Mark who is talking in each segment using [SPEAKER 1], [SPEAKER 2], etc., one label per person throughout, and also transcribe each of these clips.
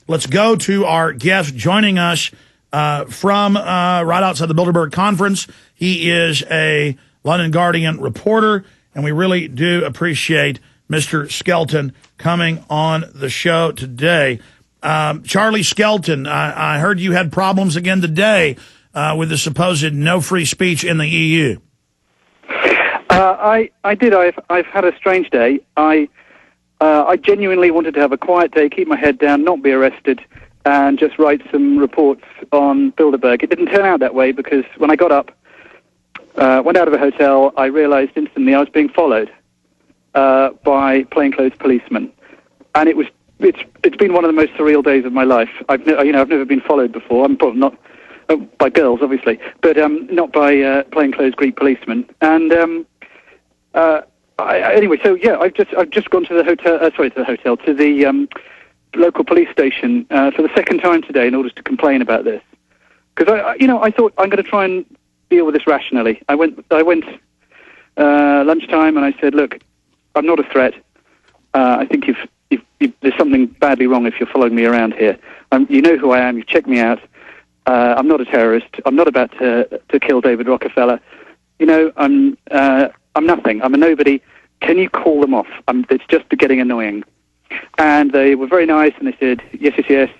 [SPEAKER 1] let's go to our guest joining us from right outside the Bilderburg conference. He is a London Guardian reporter, and we really do appreciate Mr. Skelton coming on the show today. Charlie Skelton, I heard you had problems again today with the supposed no free speech in the EU.
[SPEAKER 2] I did. I've had a strange day. I genuinely wanted to have a quiet day, keep my head down, not be arrested, and just write some reports on Bilderburg. It didn't turn out that way because when I got up, went out of a hotel, I realized instantly I was being followed by plainclothes policemen, and it's been one of the most surreal days of my life. I've never been followed before. I'm probably not by girls, obviously, but not by plainclothes Greek policemen. And anyway, so yeah, I've just gone to the to the local police station for the second time today in order to complain about this, because I thought I'm going to try and deal with this rationally. I went lunchtime and I said, look, I'm not a threat. I think there's something badly wrong if you're following me around here. You know who I am. You've checked me out. I'm not a terrorist. I'm not about to kill David Rockefeller. I'm nothing. I'm a nobody. Can you call them off? It's just getting annoying. And they were very nice, and they said, yes, yes, yes.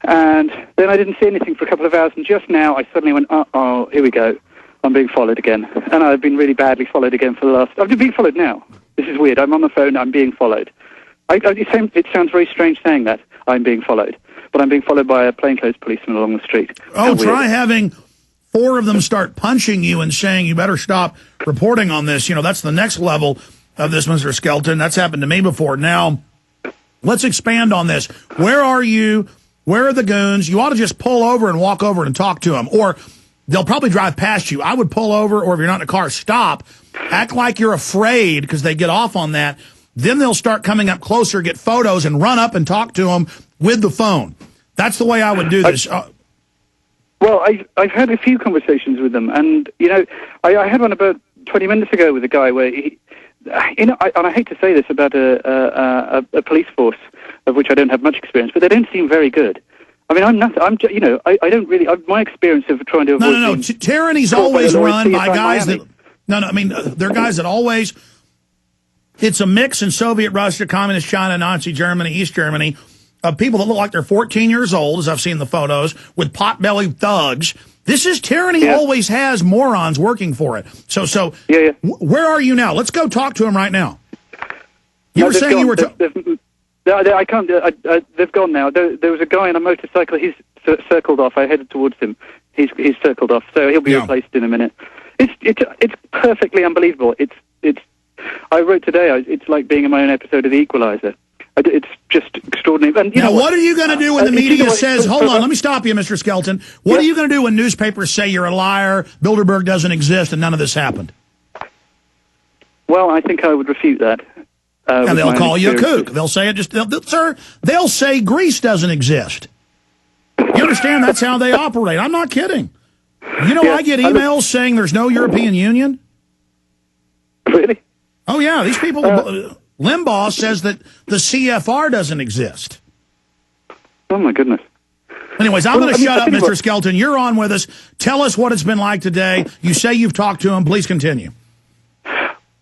[SPEAKER 2] And then I didn't see anything for a couple of hours, and just now I suddenly went, uh-oh, here we go. I'm being followed again. And I've been really badly followed again for the last... I've been being followed now. This is weird. I'm on the phone, I'm being followed. It sounds very strange saying that, I'm being followed. But I'm being followed by a plainclothes policeman along the street.
[SPEAKER 1] Oh, try having 4 of them start punching you and saying you better stop reporting on this. That's the next level of this, Mr. Skelton. That's happened to me before. Now, let's expand on this. Where are you? Where are the goons? You ought to just pull over and walk over and talk to them. Or they'll probably drive past you. I would pull over, or if you're not in a car, stop. Act like you're afraid, because they get off on that. Then they'll start coming up closer, get photos, and run up and talk to them with the phone. That's the way I would do this.
[SPEAKER 2] Well, I've had a few conversations with them, and I had one about 20 minutes ago with a guy where and I hate to say this about a police force of which I don't have much experience, but they don't seem very good. I mean, I'm not. I don't really. My experience of trying to avoid.
[SPEAKER 1] No. Tyranny's always run by guys that. No. I mean, they're guys that always. It's a mix in Soviet Russia, Communist China, Nazi Germany, East Germany, of people that look like they're 14 years old, as I've seen the photos, with pot-bellied thugs. This is tyranny. Yeah. Always has morons working for it. So
[SPEAKER 2] yeah.
[SPEAKER 1] Where are you now? Let's go talk to him right now. You were saying you were...
[SPEAKER 2] I can't... they've gone now. There was a guy on a motorcycle. He's circled off. I headed towards him. He's circled off, so he'll be replaced in a minute. It's perfectly unbelievable. I wrote today, it's like being in my own episode of The Equalizer. It's just extraordinary. And
[SPEAKER 1] now, what are you going to do when the media says, hold on, let me stop you, Mr. Skelton. What are you going to do when newspapers say you're a liar, Bilderberg doesn't exist, and none of this happened?
[SPEAKER 2] Well, I think I would refute that.
[SPEAKER 1] And they'll call you a kook. They'll say it they'll say Greece doesn't exist. You understand? That's how they operate. I'm not kidding. I get emails saying there's no European Union.
[SPEAKER 2] Really?
[SPEAKER 1] Oh, yeah. These people, Limbaugh says that the CFR doesn't exist.
[SPEAKER 2] Oh, my goodness.
[SPEAKER 1] Anyways, I'm going to shut up, Mr. Skelton. You're on with us. Tell us what it's been like today. You say you've talked to him. Please continue.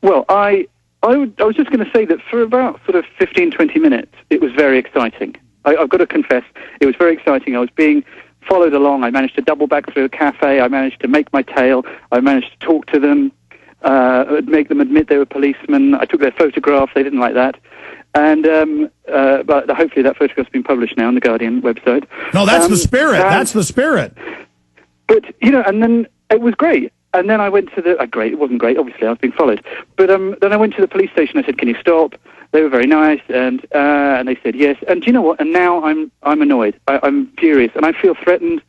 [SPEAKER 2] Well, I was just going to say that for about sort of 15, 20 minutes, it was very exciting. I've got to confess, it was very exciting. I was being followed along. I managed to double back through a cafe. I managed to make my tail. I managed to talk to them. Make them admit they were policemen. I took their photograph. They didn't like that. And but hopefully that photograph's been published now on the Guardian website.
[SPEAKER 1] No, that's the spirit. That's the spirit.
[SPEAKER 2] But, and then it was great. And then I went to the... great, it wasn't great, obviously, I was being followed. But then I went to the police station. I said, can you stop? They were very nice, and they said yes. And do you know what? And now I'm annoyed. I'm furious, and I feel threatened.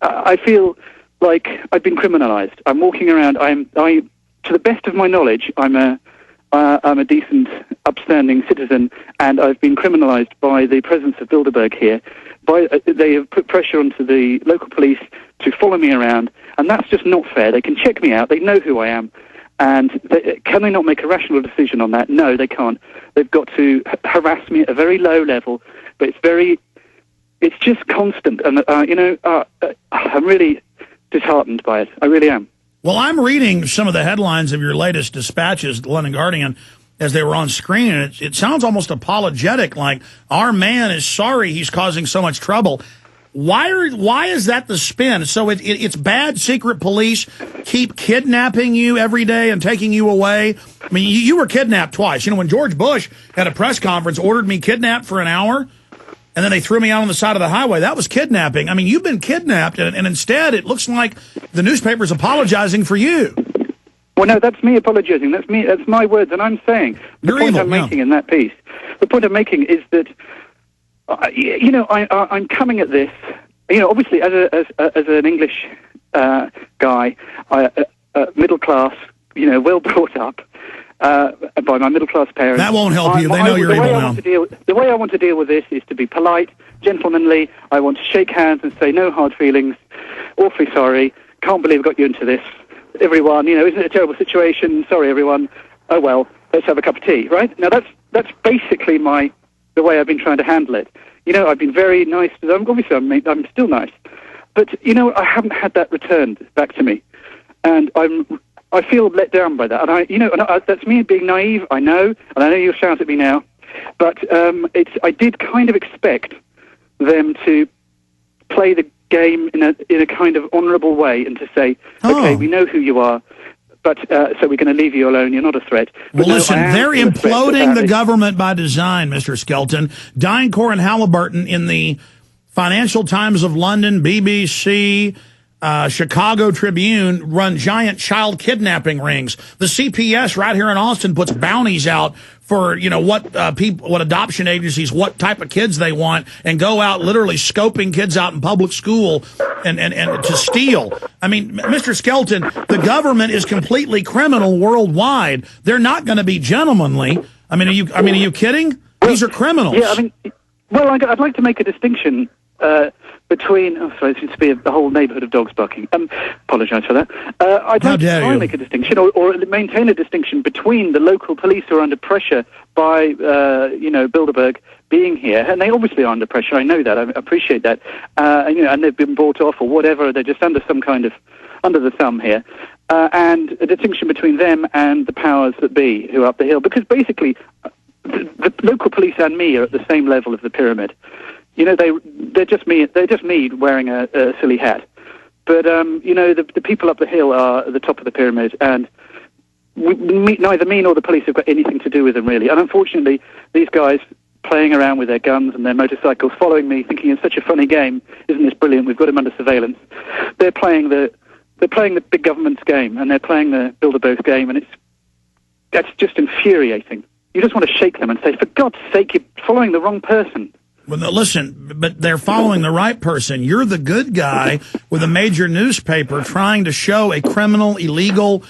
[SPEAKER 2] I feel... like I've been criminalized. I'm walking around. To the best of my knowledge, I'm a decent, upstanding citizen, and I've been criminalized by the presence of Bilderberg here. They have put pressure onto the local police to follow me around, and that's just not fair. They can check me out. They know who I am, and can they not make a rational decision on that? No, they can't. They've got to harass me at a very low level, but it's just constant, and I'm really disheartened by it. I really am.
[SPEAKER 1] Well, I'm reading some of the headlines of your latest dispatches, the London Guardian, as they were on screen, and it sounds almost apologetic, like our man is sorry he's causing so much trouble. Why is that the spin? So it's bad secret police keep kidnapping you every day and taking you away? I mean, you were kidnapped twice. You know, when George Bush had a press conference, ordered me kidnapped for an hour, and then they threw me out on the side of the highway. That was kidnapping. I mean, you've been kidnapped, and instead it looks like the newspaper's apologizing for you.
[SPEAKER 2] Well, no, that's me apologizing. That's me. That's my words, and I'm saying the point I'm making in that piece. The point I'm making is that, I'm coming at this. Obviously, as an English guy, middle class, well brought up by my middle class parents.
[SPEAKER 1] That won't help you. They know you're evil now.
[SPEAKER 2] The way I want to deal with this is to be polite, gentlemanly. I want to shake hands and say no hard feelings. Awfully sorry. Can't believe I got you into this. Everyone, isn't it a terrible situation? Sorry, everyone. Oh well, let's have a cup of tea, right? Now that's basically the way I've been trying to handle it. I've been very nice to them. Obviously, I'm still nice, but I haven't had that returned back to me, and I feel let down by that. And that's me being naive. I know, and I know you'll shout at me now, but I did kind of expect them to play the game in a kind of honourable way and to say, okay, we know who you are, but so we're going to leave you alone. You're not a threat. But
[SPEAKER 1] well, listen, they're imploding the government by design, Mr. Skelton. DynCorp and Halliburton in the Financial Times of London, BBC, Chicago Tribune run giant child kidnapping rings. The CPS right here in Austin puts bounties out for, what adoption agencies, what type of kids they want, and go out literally scoping kids out in public school and to steal. I mean, Mr. Skelton, the government is completely criminal worldwide. They're not going to be gentlemanly. I mean, are you kidding? These are criminals.
[SPEAKER 2] Yeah, I'd like to make a distinction between... Oh, sorry, there seems to be a whole neighbourhood of dogs barking. Apologise for that. I'd like to try and make a distinction, or maintain a distintion between the local police who are under pressure by, Bilderburg being here, and they obviously are under pressure. I know that. I appreciate that. And they've been bought off or whatever. They're just under some kind of under the thumb here. And a distinction between them and the powers that be who are up the hill, because basically the local police and me are at the same level of the pyramid. They're just me. They're just me wearing a silly hat. But the people up the hill are at the top of the pyramid, and neither me nor the police have got anything to do with them, really. And unfortunately, these guys playing around with their guns and their motorcycles, following me, thinking it's such a funny game. Isn't this brilliant? We've got him under surveillance. They're playing the big government's game, and they're playing the Bilderberg's game, and that's just infuriating. You just want to shake them and say, for God's sake, you're following the wrong person.
[SPEAKER 1] Well, no, listen, but they're following the right person. You're the good guy with a major newspaper trying to show a criminal, illegal,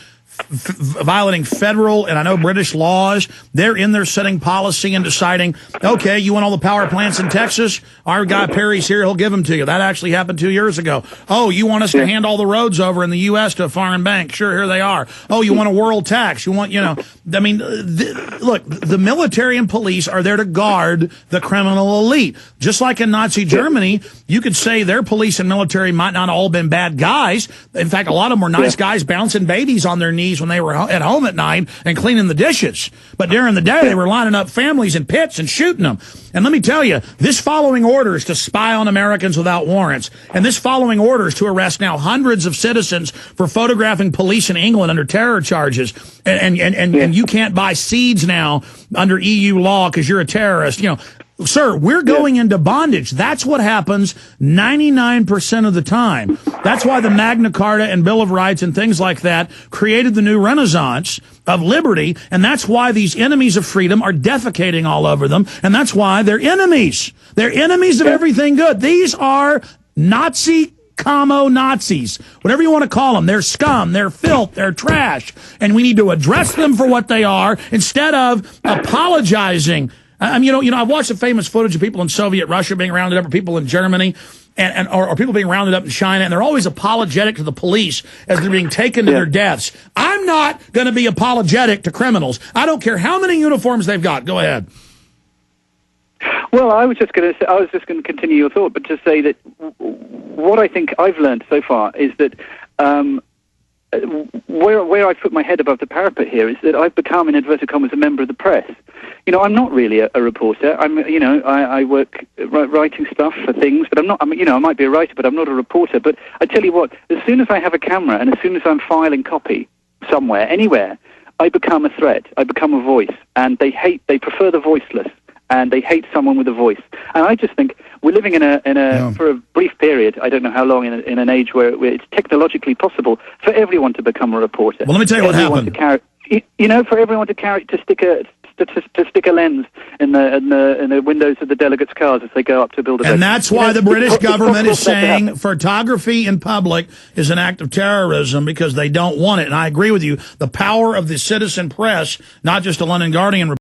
[SPEAKER 1] violating federal and I know British laws. They're in there setting policy and deciding, okay, you want all the power plants in Texas? Our guy Perry's here. He'll give them to you. That actually happened 2 years ago. Oh, you want us to hand all the roads over in the U.S. to a foreign bank? Sure, here they are. Oh, you want a world tax? You want, look, the military and police are there to guard the criminal elite. Just like in Nazi Germany, you could say their police and military might not all been bad guys. In fact, a lot of them were nice guys bouncing babies on their knees when they were at home at night and cleaning the dishes. But during the day, they were lining up families in pits and shooting them. And let me tell you, this following orders to spy on Americans without warrants, and this following orders to arrest now hundreds of citizens for photographing police in England under terror charges, and you can't buy seeds now under EU law because you're a terrorist. Sir, we're going into bondage. That's what happens 99% of the time. That's why the Magna Carta and Bill of Rights and things like that created the new renaissance of liberty, and that's why these enemies of freedom are defecating all over them, and that's why they're enemies. They're enemies of everything good. These are Nazis, whatever you want to call them. They're scum, they're filth, they're trash, and we need to address them for what they are instead of apologizing. I've watched the famous footage of people in Soviet Russia being rounded up, or people in Germany, or people being rounded up in China, and they're always apologetic to the police as they're being taken to their deaths. I'm not going to be apologetic to criminals. I don't care how many uniforms they've got. Go ahead.
[SPEAKER 2] Well, I was just going to continue your thought, but to say that what I think I've learned so far is that where I've put my head above the parapet here is that I've become, in inverted commas, a member of the press. You know, I'm not really a reporter. I work writing stuff for things, but I'm not. I might be a writer, but I'm not a reporter. But I tell you what, as soon as I have a camera and as soon as I'm filing copy somewhere, anywhere, I become a threat. I become a voice, and they prefer the voiceless, and they hate someone with a voice. And I just think we're living for a brief period, I don't know how long, in an age where it's technologically possible for everyone to become a reporter.
[SPEAKER 1] Well, let me tell you what happened.
[SPEAKER 2] For everyone to stick a lens in the windows of the delegates' cars as they go up to Bilderburg.
[SPEAKER 1] And that's why the British government is saying photography in public is an act of terrorism, because they don't want it. And I agree with you. The power of the citizen press, not just a London Guardian